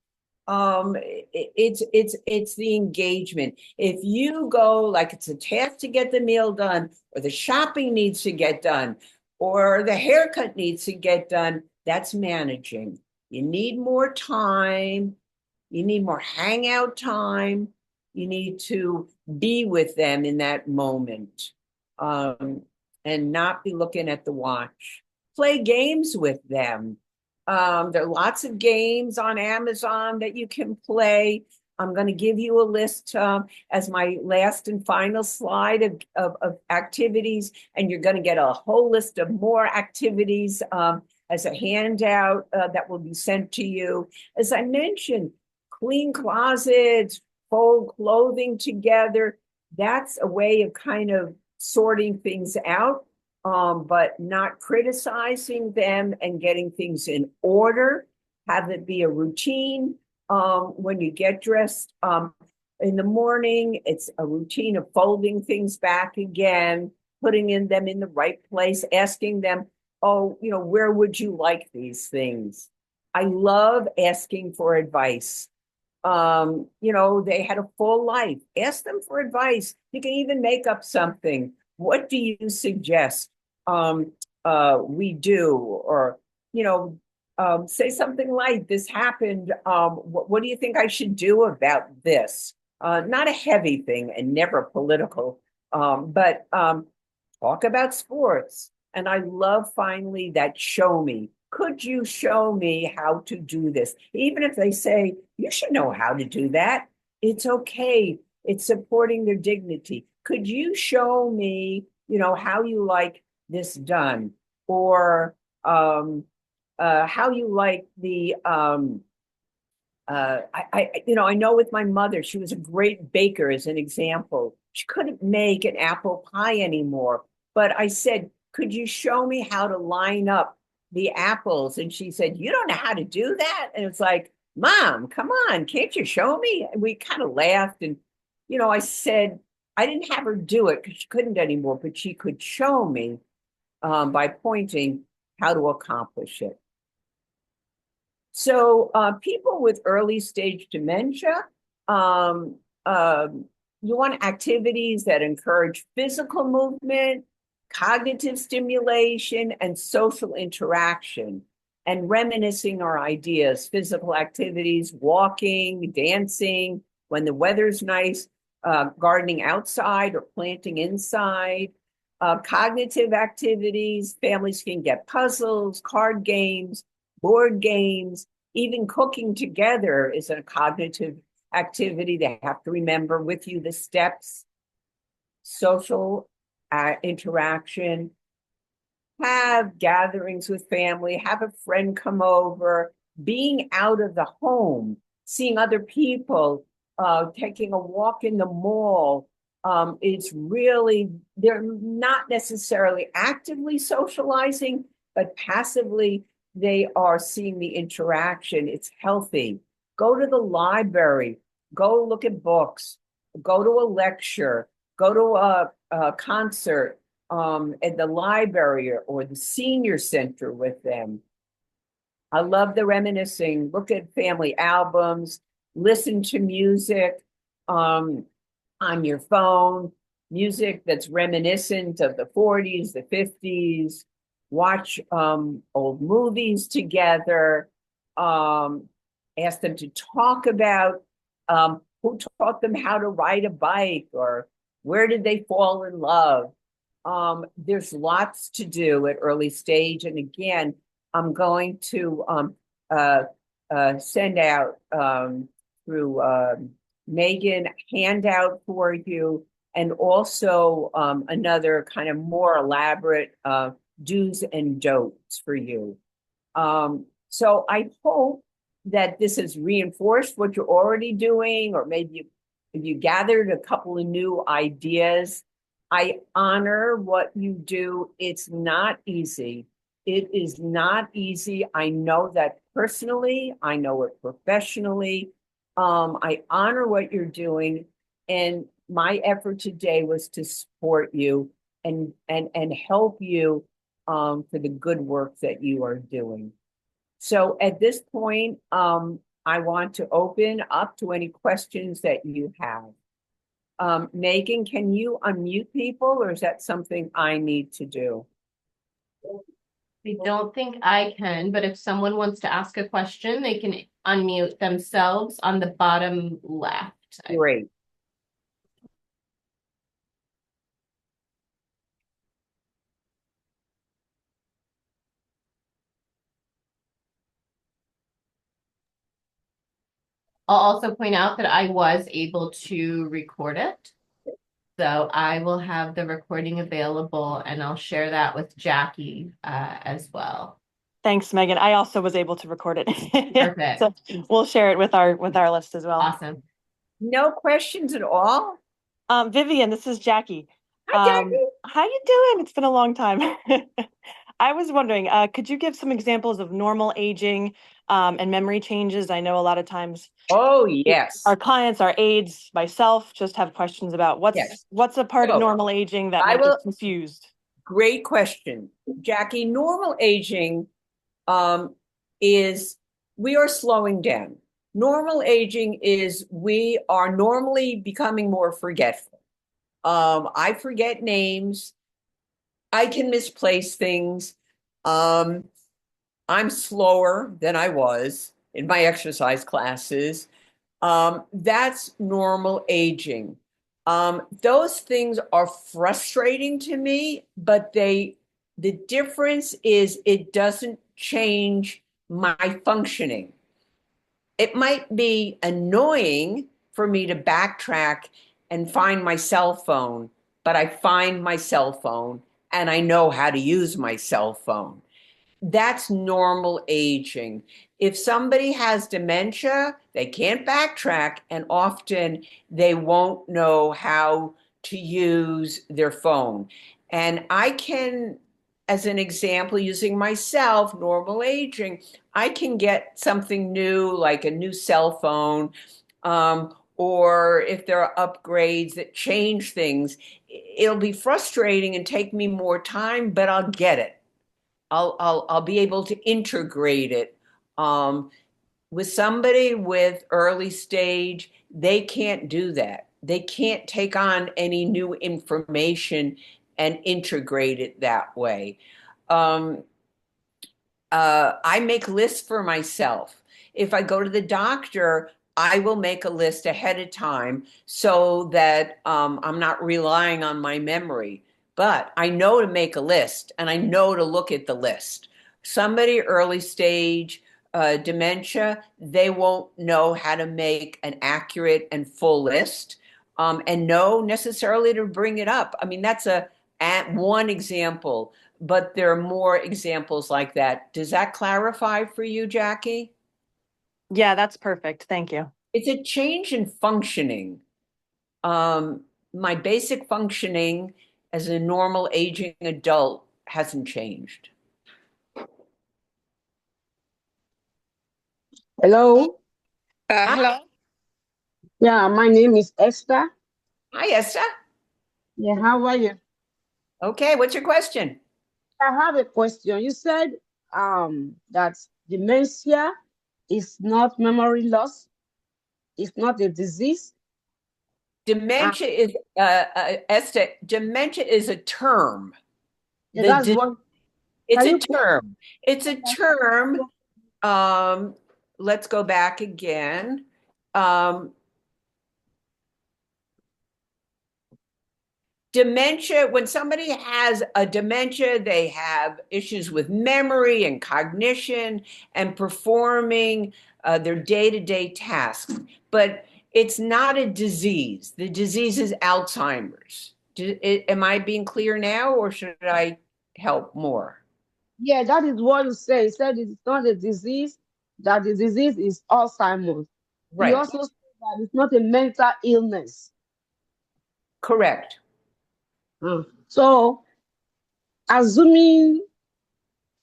It's the engagement. If you go like it's a task to get the meal done, or the shopping needs to get done, or the haircut needs to get done, that's managing. You need more time. You need more hangout time. You need to be with them in that moment, um, and not be looking at the watch. Play games with them. There are lots of games on Amazon that you can play. I'm going to give you a list as my last and final slide of activities, and you're going to get a whole list of more activities as a handout that will be sent to you. As I mentioned, clean closets, fold clothing together. That's a way of kind of sorting things out, but not criticizing them and getting things in order. Have it be a routine when you get dressed in the morning. It's a routine of folding things back again, putting in them in the right place, asking them, oh, where would you like these things? I love asking for advice. They had a full life. Ask them for advice. You can even make up something. What do you suggest we do? Or, say something like, this happened. What do you think I should do about this? Not a heavy thing and never political, but talk about sports. And I love finally that show me. Could you show me how to do this? Even if they say, you should know how to do that, it's okay. It's supporting their dignity. Could you show me, how you like this done? Or how you like the I know with my mother, she was a great baker, as an example. She couldn't make an apple pie anymore. But I said, could you show me how to line up the apples? And she said, you don't know how to do that? And it's like, Mom, come on, can't you show me? And we kind of laughed. And, I said, I didn't have her do it because she couldn't anymore, but she could show me by pointing how to accomplish it. So people with early stage dementia, um, um, you want activities that encourage physical movement, cognitive stimulation, and social interaction, and reminiscing our ideas, physical activities, walking, dancing, when the weather's nice, gardening outside or planting inside. Cognitive activities, families can get puzzles, card games, board games, even cooking together is a cognitive activity. They have to remember with you the steps, social interaction, have gatherings with family, have a friend come over, being out of the home, seeing other people, taking a walk in the mall. It's really, they're not necessarily actively socializing, but passively they are seeing the interaction. It's healthy. Go to the library, go look at books, go to a lecture, go to a concert at the library or the senior center with them. I love the reminiscing. Look at family albums, listen to music um, on your phone, music that's reminiscent of the 40s, the 50s. Watch old movies together. Um, Ask them to talk about who taught them how to ride a bike or where did they fall in love. There's lots to do at early stage. And again, I'm going to uh, send out through Megan handout for you, and also another kind of more elaborate do's and don'ts for you. So I hope that this has reinforced what you're already doing, or maybe you gathered a couple of new ideas. I honor what you do. It's not easy. It is not easy. I know that personally. I know it professionally. I honor what you're doing. And my effort today was to support you and help you for the good work that you are doing. So at this point, I want to open up to any questions that you have. Megan, can you unmute people, or is that something I need to do? I don't think I can, but if someone wants to ask a question, they can unmute themselves on the bottom left. Great. I'll also point out that I was able to record it. So I will have the recording available and I'll share that with Jackie as well. Thanks, Megan. I also was able to record it. Perfect. So we'll share it with our list as well. Awesome. No questions at all? Vivian, this is Jackie. Hi, Jackie. How you doing? It's been a long time. I was wondering, could you give some examples of normal aging and memory changes? I know a lot of times Oh, yes. our clients, our aides, myself, just have questions about Yes. what's a part So, of normal aging that I might will- get confused. Great question. Jackie, normal aging is we are slowing down. Normal aging is we are normally becoming more forgetful. I forget names. I can misplace things. Um, I'm slower than I was in my exercise classes. That's normal aging. Those things are frustrating to me, but the difference is it doesn't change my functioning. It might be annoying for me to backtrack and find my cell phone, but I find my cell phone and I know how to use my cell phone. That's normal aging. If somebody has dementia, they can't backtrack, and often they won't know how to use their phone. And I can, as an example, using myself, normal aging, I can get something new, like a new cell phone, or if there are upgrades that change things, it'll be frustrating and take me more time, but I'll get it. I'll be able to integrate it. With somebody with early stage, they can't do that. They can't take on any new information and integrate it that way. Um, I make lists for myself. If I go to the doctor, I will make a list ahead of time so that I'm not relying on my memory. But I know to make a list and I know to look at the list. Somebody early stage dementia, they won't know how to make an accurate and full list and know necessarily to bring it up. I mean, that's at one example, but there are more examples like that. Does that clarify for you, Jackie? Yeah, that's perfect. Thank you. It's a change in functioning. Um, my basic functioning as a normal aging adult hasn't changed. Hello. Hi, Hello. Yeah, my name is Esther. hi, Esther. Yeah, how are you? Okay, what's your question? I have a question. You said that dementia is not memory loss, it's not a disease. Uh, Dementia is Esther. Dementia is a term. yeah, The that's di- what. it's Can a you please? term. It's a term. Let's go back again. Um, Dementia, when somebody has a dementia, they have issues with memory and cognition and performing their day-to-day tasks. But it's not a disease. The disease is Alzheimer's. Am I being clear now, or should I help more? Yeah, that is what you say. You said it's not a disease, that the disease is Alzheimer's. You Right. also said that it's not a mental illness. Correct. So, assuming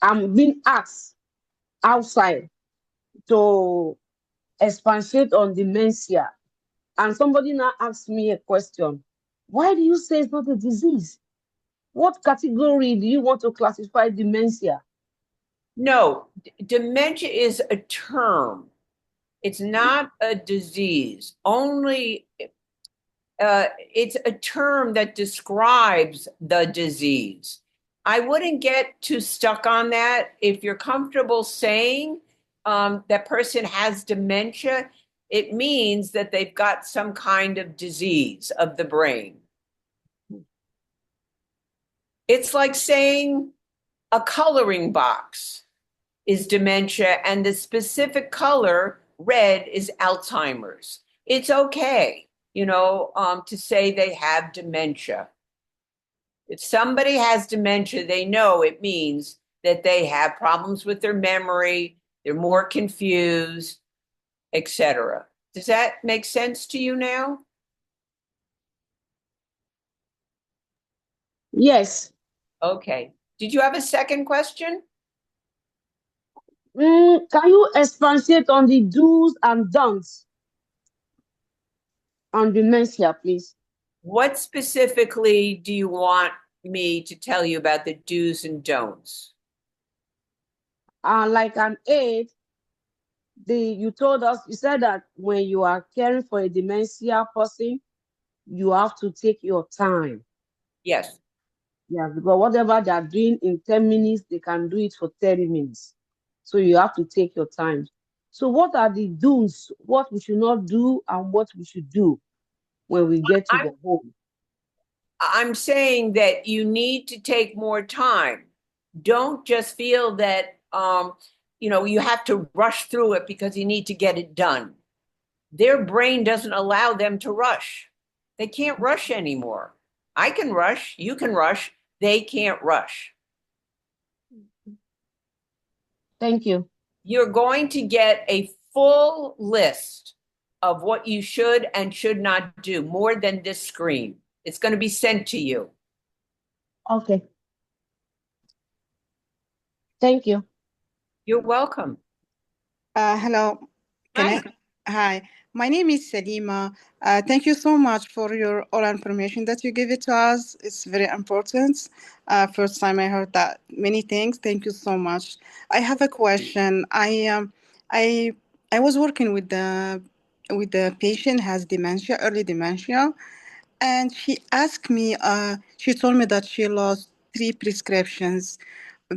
I'm being asked outside to expatiate on dementia, and somebody now asks me a question, why do you say it's not a disease? What category do you want to classify dementia? No, dementia is a term. It's not a disease. Only it's a term that describes the disease. I wouldn't get too stuck on that. If you're comfortable saying that person has dementia, it means that they've got some kind of disease of the brain. It's like saying a coloring box is dementia and the specific color red is Alzheimer's. It's okay, to say they have dementia. If somebody has dementia, they know it means that they have problems with their memory, they're more confused, etc. Does that make sense to you now? Yes. Okay. Did you have a second question? Can you expatiate on the do's and don'ts on dementia, please? What specifically do you want me to tell you about the do's and don'ts? Like an aide, you told us, you said that when you are caring for a dementia person, you have to take your time. Yes. Yeah, because whatever they are doing in 10 minutes, they can do it for 30 minutes. So you have to take your time. So what are the do's, what we should not do and what we should do when we get to I'm the home? I'm saying that you need to take more time. Don't just feel that you have to rush through it because you need to get it done. Their brain doesn't allow them to rush. They can't rush anymore. I can rush, you can rush, they can't rush. Thank you. You're going to get a full list of what you should and should not do, more than this screen. It's going to be sent to you. Okay. Thank you. You're welcome. Hello. Can Hi. I? Hi. My name is Salima. Thank you so much for your all information that you give it to us. It's very important. First time I heard that. Many things. Thank you so much. I have a question. I I was working with the patient has dementia, early dementia, and she told me that she lost three prescriptions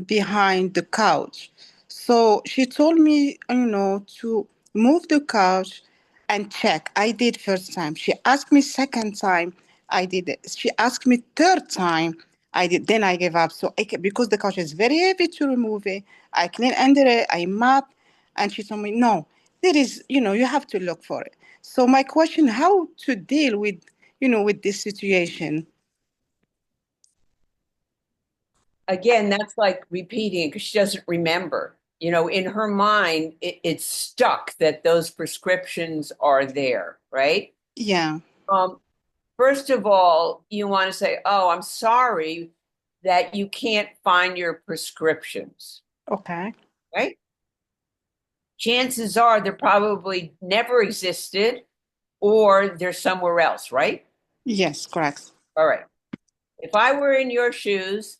behind the couch. So she told me, to move the couch and check. I did first time. She asked me second time. I did it. She asked me third time. I did. Then I gave up. So because the couch is very heavy to remove it, I clean under it. I mop, and she told me no. There is, you have to look for it. So my question, how to deal with this situation? Again, that's like repeating because she doesn't remember. In her mind, it's stuck that those prescriptions are there, right? Yeah. Um, First of all, you want to say, "Oh, I'm sorry that you can't find your prescriptions," Okay. right? Chances are they're probably never existed or they're somewhere else, right? Yes, correct. All right. If I were in your shoes,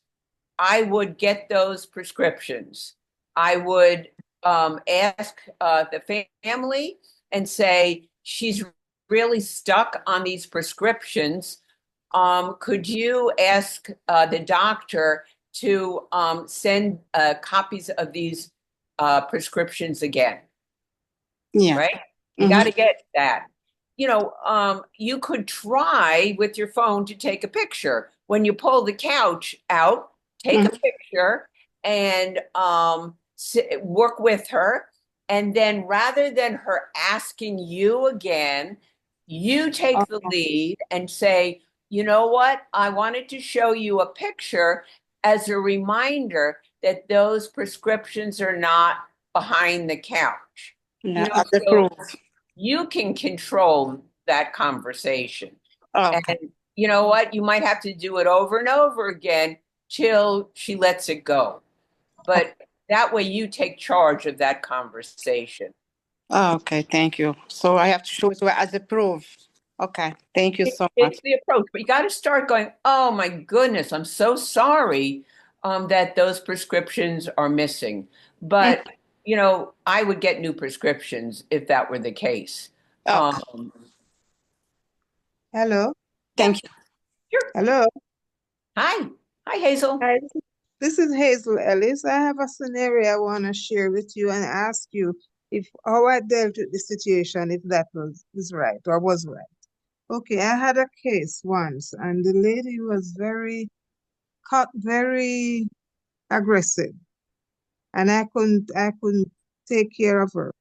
I would get those prescriptions. I would ask the family and say, she's really stuck on these prescriptions. Could you ask the doctor to send copies of these prescriptions again? Yeah. Right? You got Mm-hmm. to get that. You could try with your phone to take a picture. When you pull the couch out, take a Mm-hmm. picture and work with her. And then rather than her asking you again, you take the Okay. lead and say, you know what? I wanted to show you a picture as a reminder that those prescriptions are not behind the couch. Yeah, as a So proof. you can control that conversation. And Okay. you know what? You might have to do it over and over again till she lets it go. Okay. But that way you take charge of that conversation. Okay. Thank you. So I have to show it to her as a proof. Okay. Thank you so It's much. the approach, but you got to start going, oh my goodness, I'm so sorry that those prescriptions are missing. Mm. But, I would get new prescriptions if that were the case. Okay. Um, Hello. yeah, Thank you. sure. Hello. Hi. Hi, Hazel. Hi, this is Hazel Ellis. I have a scenario I want to share with you and ask you if how I dealt with the situation, if that is right or was right. Okay, I had a case once, and the lady was very aggressive, and I couldn't take care of her.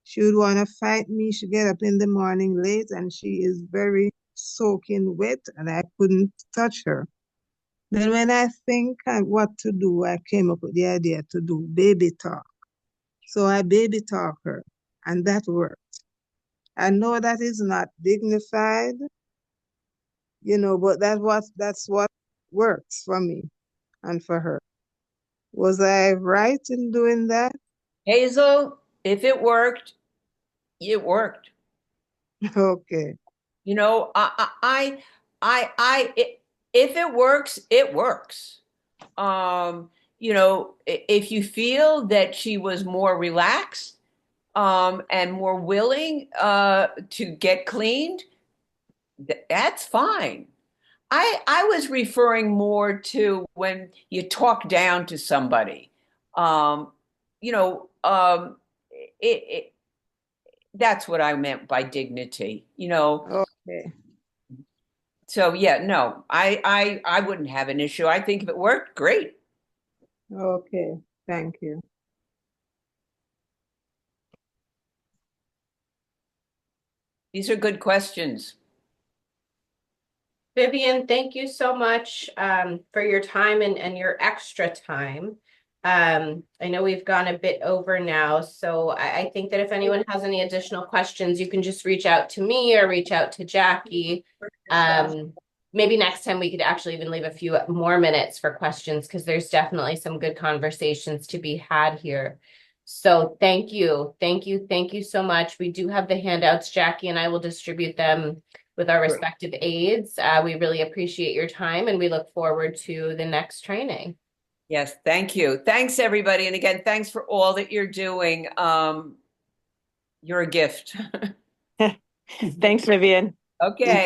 She would want to fight me. She get up in the morning late, and she is very soaking wet, and I couldn't touch her. Then when I think what to do, I came up with the idea to do baby talk. So I baby talk her, and that worked. I know that is not dignified, but that's what works for me and for her. Was I right in doing that? Hazel, if it worked, it worked. Okay. You know, I if it works, it works. If you feel that she was more relaxed, and more willing, to get cleaned, that's fine. I was referring more to when you talk down to somebody. Um, you know, it that's what I meant by dignity. Okay. So yeah, no, I wouldn't have an issue. I think if it worked, great. Okay. Thank you. These are good questions. Vivian, thank you so much for your time and your extra time. I know we've gone a bit over now, so I think that if anyone has any additional questions, you can just reach out to me or reach out to Jackie. Maybe next time we could actually even leave a few more minutes for questions because there's definitely some good conversations to be had here. So thank you. Thank you. Thank you so much. We do have the handouts. Jackie and I will distribute them with our respective aides. We really appreciate your time and we look forward to the next training. Yes, thank you. Thanks, everybody. And again, thanks for all that you're doing. You're a gift. Thanks, Vivian. Okay.